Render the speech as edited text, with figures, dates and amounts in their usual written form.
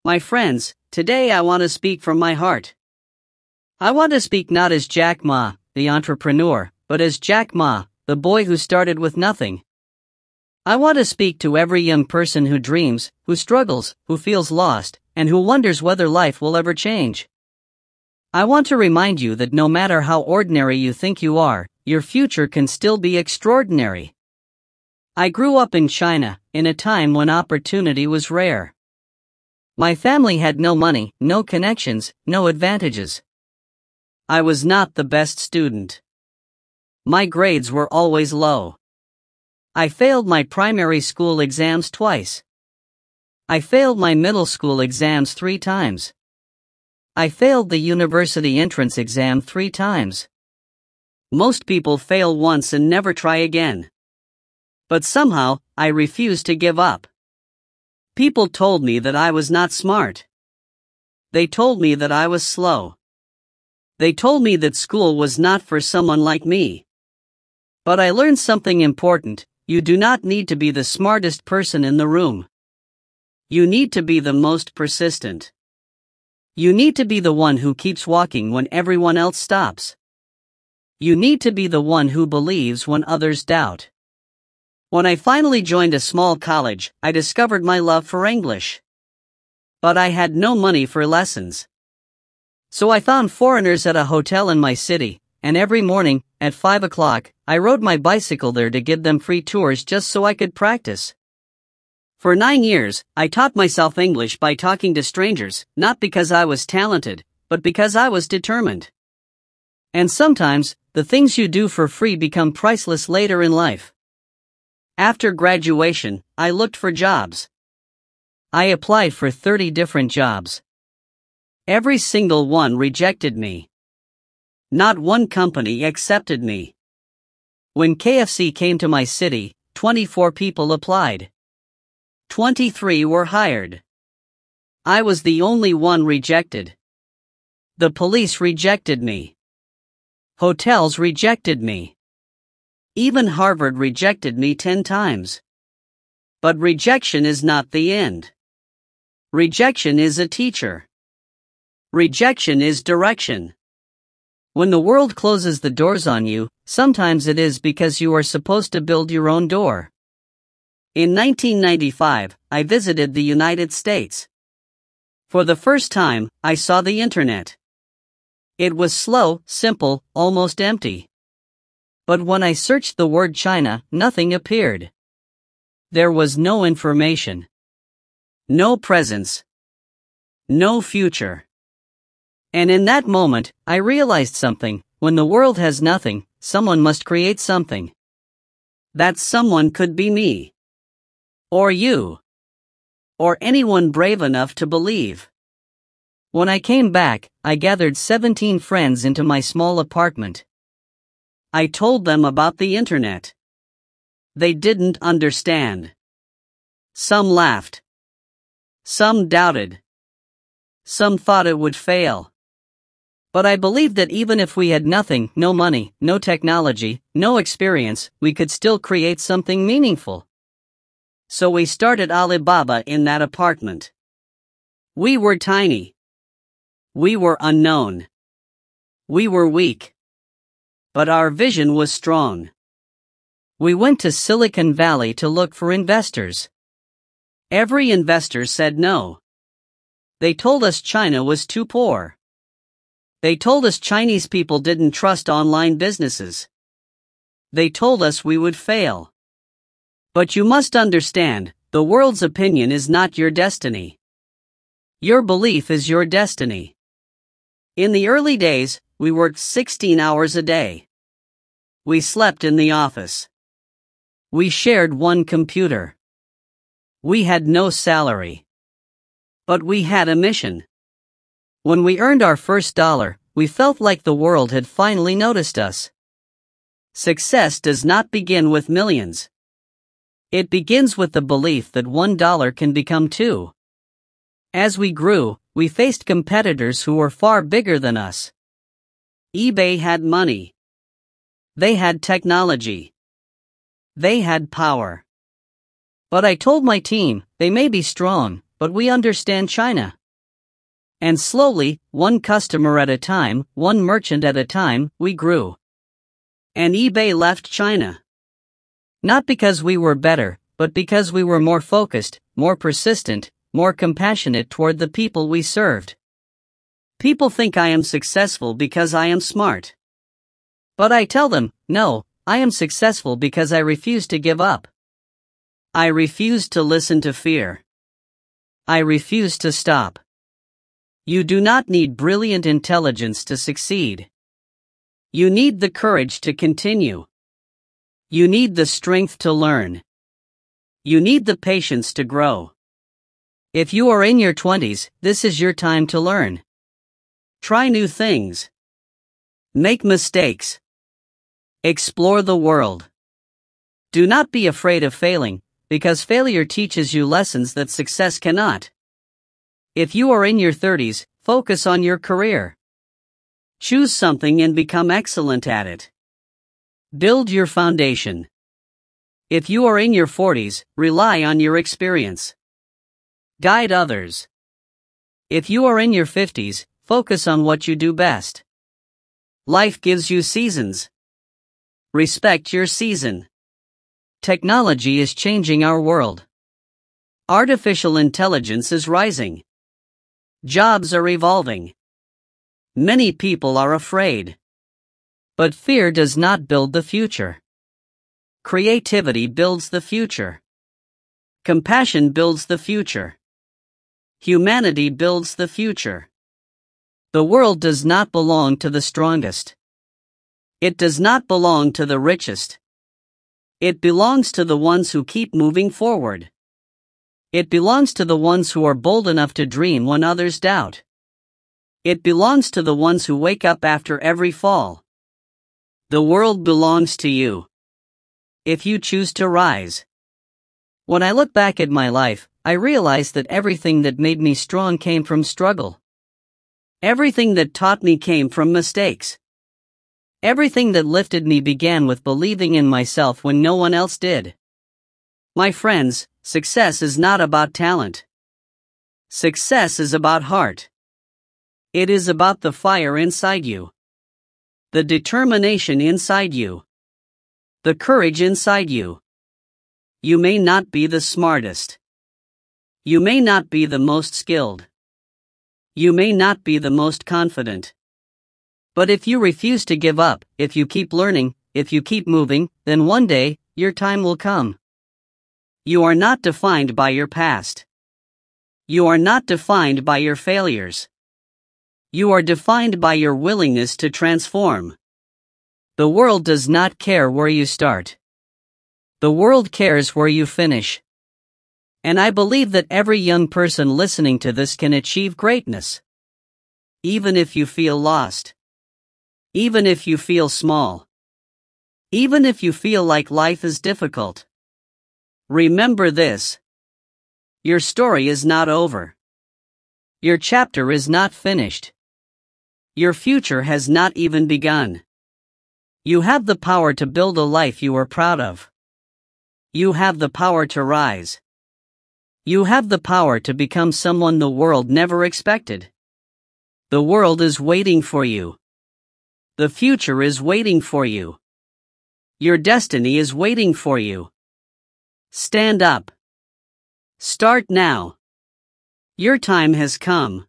My friends, today I want to speak from my heart. I want to speak not as Jack Ma, the entrepreneur, but as Jack Ma, the boy who started with nothing. I want to speak to every young person who dreams, who struggles, who feels lost, and who wonders whether life will ever change. I want to remind you that no matter how ordinary you think you are, your future can still be extraordinary. I grew up in China, in a time when opportunity was rare. My family had no money, no connections, no advantages. I was not the best student. My grades were always low. I failed my primary school exams twice. I failed my middle school exams 3 times. I failed the university entrance exam 3 times. Most people fail once and never try again. But somehow, I refused to give up. People told me that I was not smart. They told me that I was slow. They told me that school was not for someone like me. But I learned something important: you do not need to be the smartest person in the room. You need to be the most persistent. You need to be the one who keeps walking when everyone else stops. You need to be the one who believes when others doubt. When I finally joined a small college, I discovered my love for English. But I had no money for lessons. So I found foreigners at a hotel in my city, and every morning, at 5 o'clock, I rode my bicycle there to give them free tours just so I could practice. For 9 years, I taught myself English by talking to strangers, not because I was talented, but because I was determined. And sometimes, the things you do for free become priceless later in life. After graduation, I looked for jobs. I applied for 30 different jobs. Every single one rejected me. Not one company accepted me. When KFC came to my city, 24 people applied. 23 were hired. I was the only one rejected. The police rejected me. Hotels rejected me. Even Harvard rejected me 10 times. But rejection is not the end. Rejection is a teacher. Rejection is direction. When the world closes the doors on you, sometimes it is because you are supposed to build your own door. In 1995, I visited the United States. For the first time, I saw the internet. It was slow, simple, almost empty. But when I searched the word China, nothing appeared. There was no information. No presence. No future. And in that moment, I realized something: when the world has nothing, someone must create something. That someone could be me. Or you. Or anyone brave enough to believe. When I came back, I gathered 17 friends into my small apartment. I told them about the internet. They didn't understand. Some laughed. Some doubted. Some thought it would fail. But I believed that even if we had nothing, no money, no technology, no experience, we could still create something meaningful. So we started Alibaba in that apartment. We were tiny. We were unknown. We were weak. But our vision was strong. We went to Silicon Valley to look for investors. Every investor said no. They told us China was too poor. They told us Chinese people didn't trust online businesses. They told us we would fail. But you must understand, the world's opinion is not your destiny. Your belief is your destiny. In the early days, we worked 16 hours a day. We slept in the office. We shared one computer. We had no salary. But we had a mission. When we earned our first dollar, we felt like the world had finally noticed us. Success does not begin with millions. It begins with the belief that $1 can become 2. As we grew, we faced competitors who were far bigger than us. eBay had money. They had technology. They had power. But I told my team, they may be strong, but we understand China. And slowly, one customer at a time, one merchant at a time, we grew. And eBay left China. Not because we were better, but because we were more focused, more persistent, more compassionate toward the people we served. People think I am successful because I am smart. But I tell them, no, I am successful because I refuse to give up. I refuse to listen to fear. I refuse to stop. You do not need brilliant intelligence to succeed. You need the courage to continue. You need the strength to learn. You need the patience to grow. If you are in your 20s, this is your time to learn. Try new things. Make mistakes. Explore the world. Do not be afraid of failing, because failure teaches you lessons that success cannot. If you are in your 30s, focus on your career. Choose something and become excellent at it. Build your foundation. If you are in your 40s, rely on your experience. Guide others. If you are in your 50s, focus on what you do best. Life gives you seasons. Respect your season. Technology is changing our world. Artificial intelligence is rising. Jobs are evolving. Many people are afraid. But fear does not build the future. Creativity builds the future. Compassion builds the future. Humanity builds the future. The world does not belong to the strongest. It does not belong to the richest. It belongs to the ones who keep moving forward. It belongs to the ones who are bold enough to dream when others doubt. It belongs to the ones who wake up after every fall. The world belongs to you. If you choose to rise. When I look back at my life, I realize that everything that made me strong came from struggle. Everything that taught me came from mistakes. Everything that lifted me began with believing in myself when no one else did. My friends, success is not about talent. Success is about heart. It is about the fire inside you. The determination inside you. The courage inside you. You may not be the smartest. You may not be the most skilled. You may not be the most confident. But if you refuse to give up, if you keep learning, if you keep moving, then one day, your time will come. You are not defined by your past. You are not defined by your failures. You are defined by your willingness to transform. The world does not care where you start. The world cares where you finish. And I believe that every young person listening to this can achieve greatness. Even if you feel lost. Even if you feel small. Even if you feel like life is difficult. Remember this. Your story is not over. Your chapter is not finished. Your future has not even begun. You have the power to build a life you are proud of. You have the power to rise. You have the power to become someone the world never expected. The world is waiting for you. The future is waiting for you. Your destiny is waiting for you. Stand up. Start now. Your time has come.